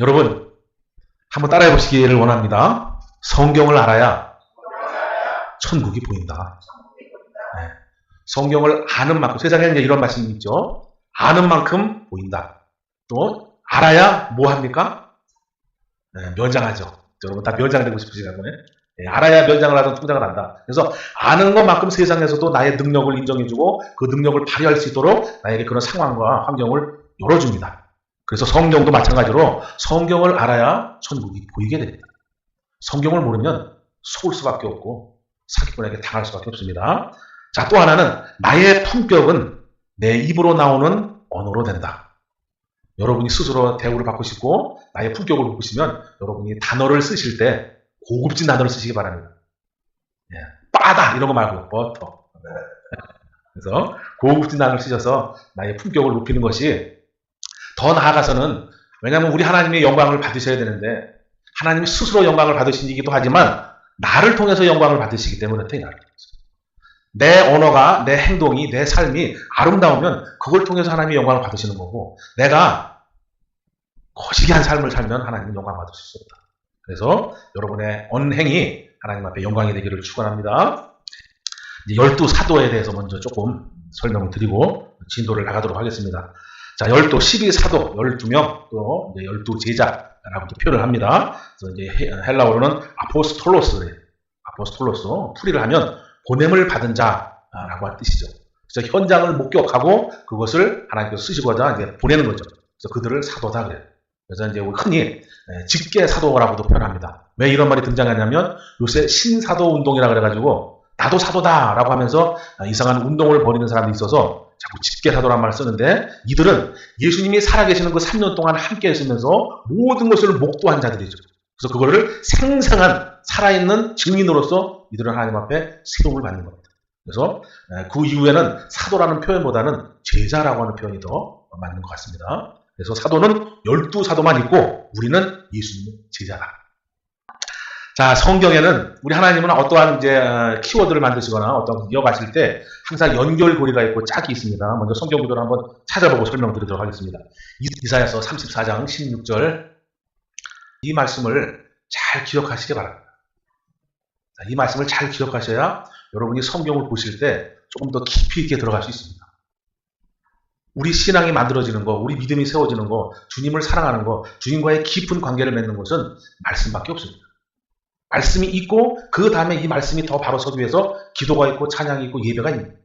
여러분, 한번 따라해 보시기를 원합니다. 성경을 알아야 천국이 보인다. 네. 성경을 아는 만큼, 세상에는 이런 말씀이 있죠. 아는 만큼 보인다. 또 알아야 뭐 합니까? 네, 면장하죠. 여러분 다 면장되고 싶으시다고요? 네, 알아야 면장을 하든 통장을 한다. 그래서 아는 것만큼 세상에서도 나의 능력을 인정해주고 그 능력을 발휘할 수 있도록 나에게 그런 상황과 환경을 열어줍니다. 그래서 성경도 마찬가지로 성경을 알아야 천국이 보이게 됩니다. 성경을 모르면 속을 수밖에 없고 사기꾼에게 당할 수밖에 없습니다. 자, 또 하나는 나의 품격은 내 입으로 나오는 언어로 된다. 여러분이 스스로 대우를 받고 싶고 나의 품격을 높이시면 여러분이 단어를 쓰실 때 고급진 단어를 쓰시기 바랍니다. 예, 빠다 이런 거 말고 버터. 그래서 고급진 단어를 쓰셔서 나의 품격을 높이는 것이 더 나아가서는, 왜냐하면 우리 하나님의 영광을 받으셔야 되는데 하나님이 스스로 영광을 받으시기도 하지만 나를 통해서 영광을 받으시기 때문에 내 언어가, 내 행동이, 내 삶이 아름다우면 그걸 통해서 하나님의 영광을 받으시는 거고, 내가 거시기한 삶을 살면 하나님은 영광 받으실 수 없다. 그래서 여러분의 언행이 하나님 앞에 영광이 되기를 축원합니다. 이제 12사도에 대해서 먼저 조금 설명을 드리고 진도를 나가도록 하겠습니다. 자, 12사도, 12명, 또 이제 12제자라고 표현을 합니다. 그래서 이제 헬라어로는 아포스톨로스, 풀이를 하면 보냄을 받은 자라고 하는 뜻이죠. 그래서 현장을 목격하고 그것을 하나님께서 쓰시고자 이제 보내는 거죠. 그래서 그들을 사도다 그래요. 그래서 이제 흔히 직계 사도라고도 표현합니다. 왜 이런 말이 등장하냐면 요새 신사도 운동이라 그래가지고 나도 사도다라고 하면서 이상한 운동을 벌이는 사람이 있어서 자꾸 직계 사도란 말을 쓰는데, 이들은 예수님이 살아계시는 그 3년 동안 함께 있으면서 모든 것을 목도한 자들이죠. 그래서 그거를 생생한 살아있는 증인으로서 이들은 하나님 앞에 세움을 받는 겁니다. 그래서 그 이후에는 사도라는 표현보다는 제자라고 하는 표현이 더 맞는 것 같습니다. 그래서 사도는 12사도만 있고 우리는 예수님의 제자다. 자, 성경에는 우리 하나님은 어떠한 이제 키워드를 만드시거나 어떤 이어가실 때 항상 연결고리가 있고 짝이 있습니다. 먼저 성경 구절을 한번 찾아보고 설명드리도록 하겠습니다. 이사야서 34장 16절, 이 말씀을 잘 기억하시기 바랍니다. 자, 이 말씀을 잘 기억하셔야 여러분이 성경을 보실 때 조금 더 깊이 있게 들어갈 수 있습니다. 우리 신앙이 만들어지는 거, 우리 믿음이 세워지는 거, 주님을 사랑하는 거, 주님과의 깊은 관계를 맺는 것은 말씀밖에 없습니다. 말씀이 있고 그 다음에 이 말씀이 더 바로 서기 위해서 기도가 있고 찬양이 있고 예배가 있습니다.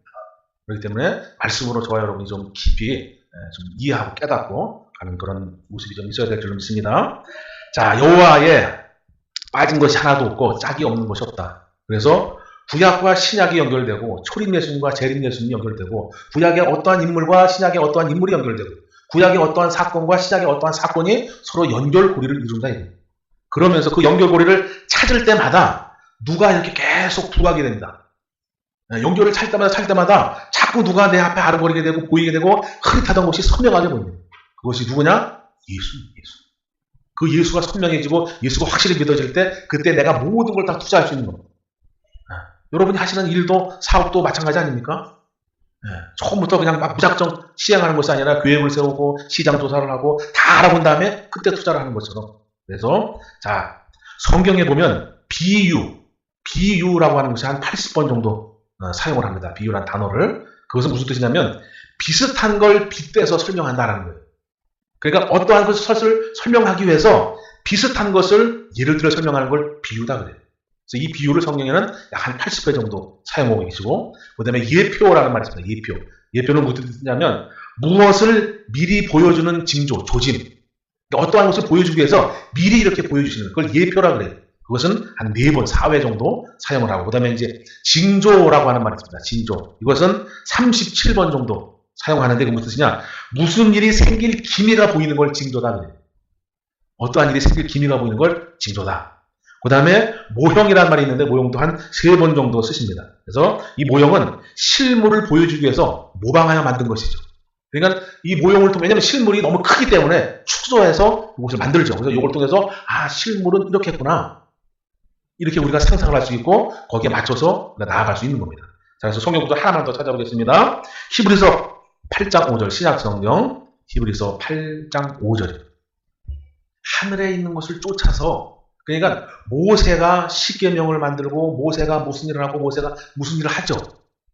그렇기 때문에 말씀으로 저와 여러분이 좀 깊이 좀 이해하고 깨닫고 가는 그런 모습이 좀 있어야 될 줄로 믿습니다. 자, 여호와에 빠진 것이 하나도 없고 짝이 없는 것이 없다. 그래서 구약과 신약이 연결되고 초림 예수님과 재림 예수님이 연결되고, 구약의 어떠한 인물과 신약의 어떠한 인물이 연결되고, 구약의 어떠한 사건과 신약의 어떠한 사건이 서로 연결고리를 이룬다. 그러면서 그 연결고리를 찾을 때마다 누가 이렇게 계속 부각이 됩니다. 연결을 찾을 때마다 자꾸 누가 내 앞에 아른거리게 되고 보이게 되고 흐릿하던 것이 선명하게 보입니다. 그것이 누구냐? 예수. 그 예수가 선명해지고 예수가 확실히 믿어질 때 그때 내가 모든 걸 다 투자할 수 있는 겁니다. 여러분이 하시는 일도 사업도 마찬가지 아닙니까? 처음부터 그냥 막 무작정 시행하는 것이 아니라 계획을 세우고 시장 조사를 하고 다 알아본 다음에 그때 투자를 하는 것처럼. 그래서 자, 성경에 보면 비유라고 하는 것이 한 80번 정도 사용을 합니다. 비유라는 단어를. 그것은 무슨 뜻이냐면 비슷한 걸 빗대서 설명한다라는 거예요. 그러니까 어떠한 것을 설명하기 위해서 비슷한 것을 예를 들어 설명하는 걸 비유다 그래요. 그래서 이 비유를 성경에는 약 한 80회 정도 사용하고 계시고, 그 다음에 예표라는 말이 있습니다. 예표는 무슨 뜻이냐면 무엇을 미리 보여주는 징조, 조짐. 그러니까 어떠한 것을 보여주기 위해서 미리 이렇게 보여주시는 그걸 예표라 그래요. 그것은 한 4번, 4회 정도 사용을 하고, 그 다음에 이제 징조라고 하는 말이 있습니다. 징조. 이것은 37번 정도 사용하는데, 그 무슨 뜻이냐? 무슨 일이 생길 기미가 보이는 걸 징조다 그래요. 어떠한 일이 생길 기미가 보이는 걸 징조다. 그 다음에 모형이라는 말이 있는데 모형도 한 3번 정도 쓰십니다. 그래서 이 모형은 실물을 보여주기 위해서 모방하여 만든 것이죠. 그러니까 이 모형을 통해, 왜냐하면 실물이 너무 크기 때문에 축소해서 이것을 만들죠. 그래서 이걸 통해서 실물은 이렇게 했구나, 이렇게 우리가 상상을 할 수 있고 거기에 맞춰서 나아갈 수 있는 겁니다. 자, 그래서 성경 구절 하나만 더 찾아보겠습니다. 히브리서 8장 5절, 신약 성경 히브리서 8장 5절. 하늘에 있는 것을 쫓아서, 그러니까 모세가 십계명을 만들고 모세가 무슨 일을 하고 모세가 무슨 일을 하죠.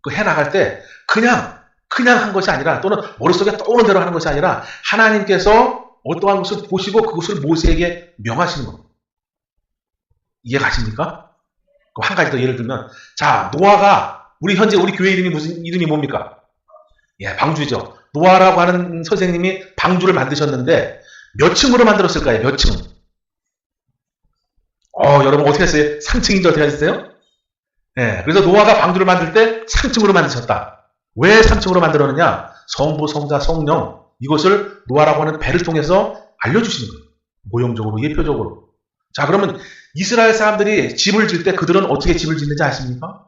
그 해나갈 때 그냥 한 것이 아니라, 또는 머릿속에 떠오르는 대로 하는 것이 아니라 하나님께서 어떠한 것을 보시고 그것을 모세에게 명하시는 겁니다. 이해 가십니까? 한 가지 더 예를 들면, 자, 노아가 현재 우리 교회 이름이 뭡니까? 예, 방주죠. 노아라고 하는 선생님이 방주를 만드셨는데 몇 층으로 만들었을까요? 몇 층? 여러분 어떻게 했어요? 3층인지 어떻게 하셨어요? 예, 그래서 노아가 방주를 만들 때 3층으로 만드셨다. 왜 3층으로 만들었느냐? 성부, 성자, 성령, 이것을 노아라고 하는 배를 통해서 알려주시는 거예요. 모형적으로, 예표적으로. 자, 그러면 이스라엘 사람들이 집을 질 때 그들은 어떻게 집을 짓는지 아십니까?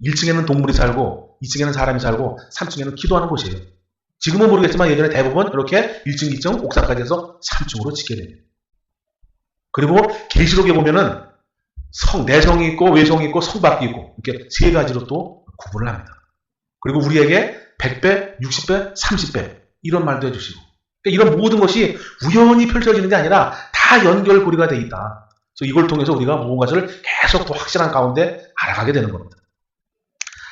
1층에는 동물이 살고 2층에는 사람이 살고 3층에는 기도하는 곳이에요. 지금은 모르겠지만 예전에 대부분 이렇게 1층, 2층, 옥상까지 해서 3층으로 짓게 됩니다. 그리고 계시록에 보면은 내성이 있고 외성이 있고 성밖이 있고 이렇게 세 가지로 또 구분을 합니다. 그리고 우리에게 100배, 60배, 30배 이런 말도 해주시고, 그러니까 이런 모든 것이 우연히 펼쳐지는 게 아니라 다 연결고리가 돼 있다. 그래서 이걸 통해서 우리가 무언가를 계속 더 확실한 가운데 알아가게 되는 겁니다.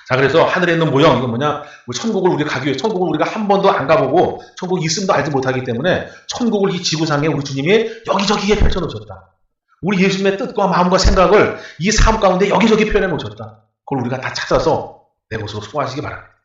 자, 그래서 하늘에 있는 모형, 이건 뭐냐? 천국을 우리가 가기 위해, 천국을 우리가 한 번도 안 가보고 천국이 있음도 알지 못하기 때문에 천국을 이 지구상에 우리 주님이 여기저기에 펼쳐놓으셨다. 우리 예수님의 뜻과 마음과 생각을 이 삶 가운데 여기저기 표현해 놓으셨다. 그걸 우리가 다 찾아서 내 것으로 소화하시기 바랍니다.